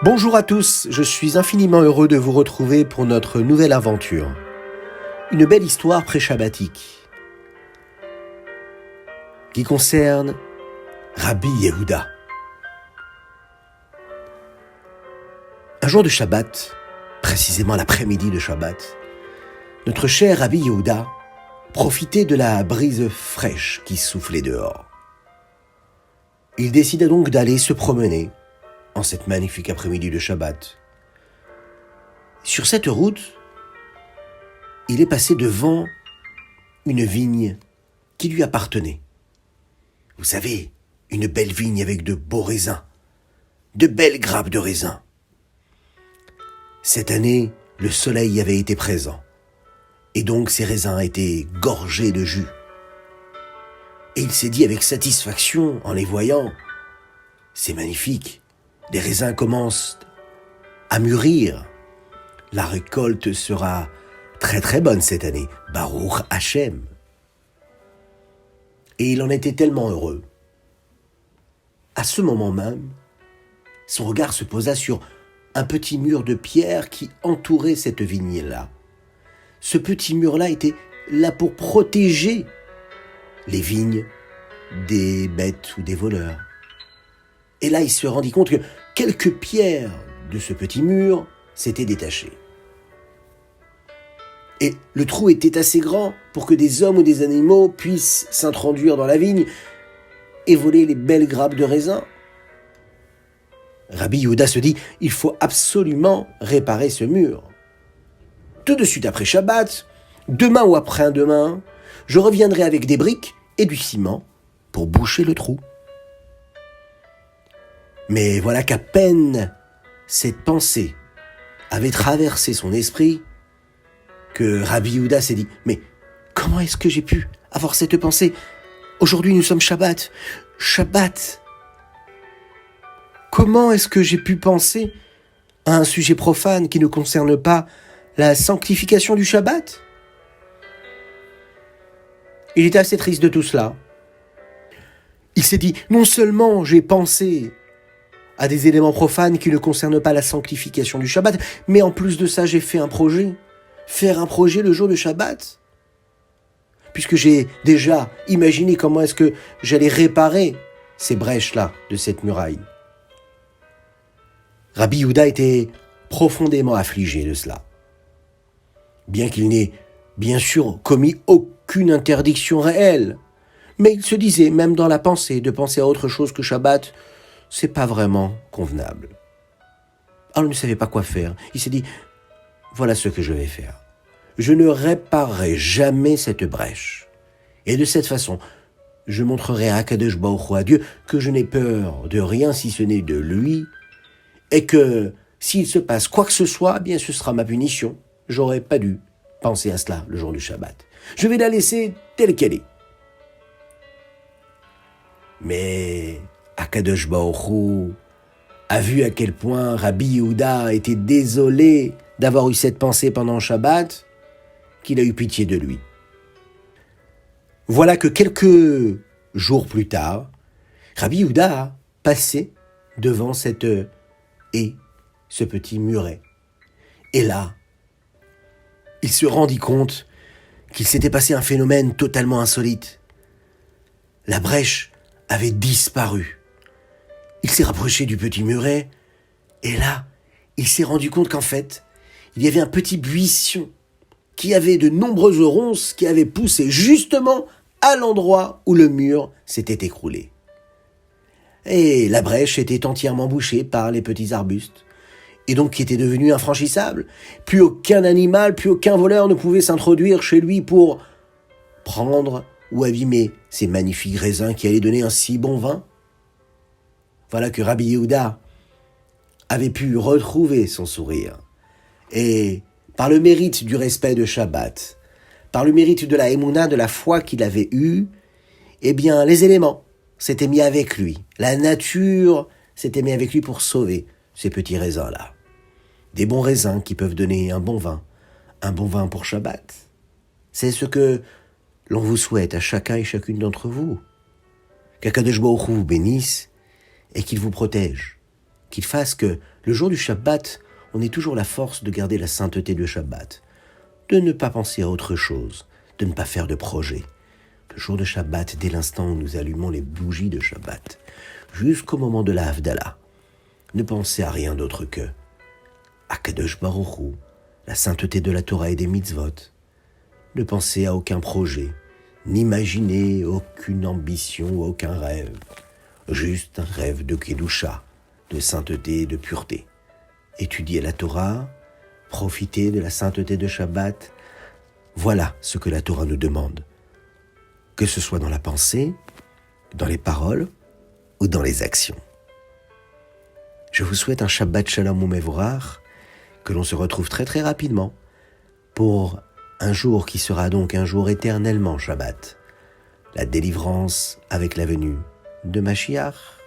Bonjour à tous, je suis infiniment heureux de vous retrouver pour notre nouvelle aventure. Une belle histoire pré-shabbatique qui concerne Rabbi Yehuda. Un jour de Shabbat, précisément l'après-midi de Shabbat, notre cher Rabbi Yehuda profitait de la brise fraîche qui soufflait dehors. Il décida donc d'aller se promener en cette magnifique après-midi de Shabbat. Sur cette route, il est passé devant une vigne qui lui appartenait. Vous savez, une belle vigne avec de beaux raisins, de belles grappes de raisins. Cette année, le soleil avait été présent, et donc ces raisins étaient gorgés de jus. Et il s'est dit avec satisfaction en les voyant, c'est magnifique, les raisins commencent à mûrir. La récolte sera très très bonne cette année, Baruch Hashem. Et il en était tellement heureux. À ce moment même, son regard se posa sur un petit mur de pierre qui entourait cette vigne-là. Ce petit mur-là était là pour protéger les vignes des bêtes ou des voleurs. Et là, il se rendit compte que quelques pierres de ce petit mur s'étaient détachées. Et le trou était assez grand pour que des hommes ou des animaux puissent s'introduire dans la vigne et voler les belles grappes de raisin. Rabbi Yehuda se dit, il faut absolument réparer ce mur. Tout de suite après Shabbat, demain ou après-demain, je reviendrai avec des briques et du ciment pour boucher le trou. Mais voilà qu'à peine cette pensée avait traversé son esprit que Rabbi Yehuda s'est dit « Mais comment est-ce que j'ai pu avoir cette pensée ? Aujourd'hui nous sommes Shabbat. Shabbat. Comment est-ce que j'ai pu penser à un sujet profane qui ne concerne pas la sanctification du Shabbat ?» Il était assez triste de tout cela. Il s'est dit « Non seulement j'ai pensé à des éléments profanes qui ne concernent pas la sanctification du Shabbat, mais en plus de ça, j'ai fait un projet. Faire un projet le jour de Shabbat. Puisque j'ai déjà imaginé comment est-ce que j'allais réparer ces brèches-là de cette muraille. Rabbi Yehuda était profondément affligé de cela. Bien qu'il n'ait bien sûr commis aucune interdiction réelle, mais il se disait, même dans la pensée, de penser à autre chose que Shabbat, c'est pas vraiment convenable. Alors il ne savait pas quoi faire. Il s'est dit, voilà ce que je vais faire. Je ne réparerai jamais cette brèche. Et de cette façon, je montrerai à Akadosh Baruch Hu, à Dieu, que je n'ai peur de rien si ce n'est de lui, et que s'il se passe quoi que ce soit, eh bien ce sera ma punition. J'aurais pas dû penser à cela le jour du Shabbat. Je vais la laisser telle qu'elle est. Mais Akadosh Baruch Hu a vu à quel point Rabbi Yehuda était désolé d'avoir eu cette pensée pendant Shabbat, qu'il a eu pitié de lui. Voilà que quelques jours plus tard, Rabbi Yehuda a passé devant cette haie, ce petit muret. Et là, il se rendit compte qu'il s'était passé un phénomène totalement insolite. La brèche avait disparu. Il s'est rapproché du petit muret, et là, il s'est rendu compte qu'en fait, il y avait un petit buisson qui avait de nombreuses ronces qui avaient poussé justement à l'endroit où le mur s'était écroulé. Et la brèche était entièrement bouchée par les petits arbustes, et donc qui était devenue infranchissable. Plus aucun animal, plus aucun voleur ne pouvait s'introduire chez lui pour prendre ou abîmer ces magnifiques raisins qui allaient donner un si bon vin. Voilà que Rabbi Yehuda avait pu retrouver son sourire. Et par le mérite du respect de Shabbat, par le mérite de la émouna, de la foi qu'il avait eue, eh bien, les éléments s'étaient mis avec lui. La nature s'était mise avec lui pour sauver ces petits raisins-là. Des bons raisins qui peuvent donner un bon vin pour Shabbat. C'est ce que l'on vous souhaite à chacun et chacune d'entre vous. Qu'Akadosh Baruch Hu vous bénisse et qu'il vous protège. qu'il fasse que le jour du Shabbat, on ait toujours la force de garder la sainteté du Shabbat, de ne pas penser à autre chose, de ne pas faire de projet. Le jour de Shabbat, dès l'instant où nous allumons les bougies de Shabbat, jusqu'au moment de la Havdalah, ne pensez à rien d'autre que Akadosh Baruch Hu, la sainteté de la Torah et des mitzvot. Ne pensez à aucun projet, n'imaginez aucune ambition, aucun rêve. Juste un rêve de Kedusha, de sainteté et de pureté. Étudiez la Torah, profitez de la sainteté de Shabbat. Voilà ce que la Torah nous demande. Que ce soit dans la pensée, dans les paroles ou dans les actions. Je vous souhaite un Shabbat Shalom Umevorach, que l'on se retrouve très très rapidement pour un jour qui sera donc un jour éternellement Shabbat, la délivrance avec la venue de Mashiach.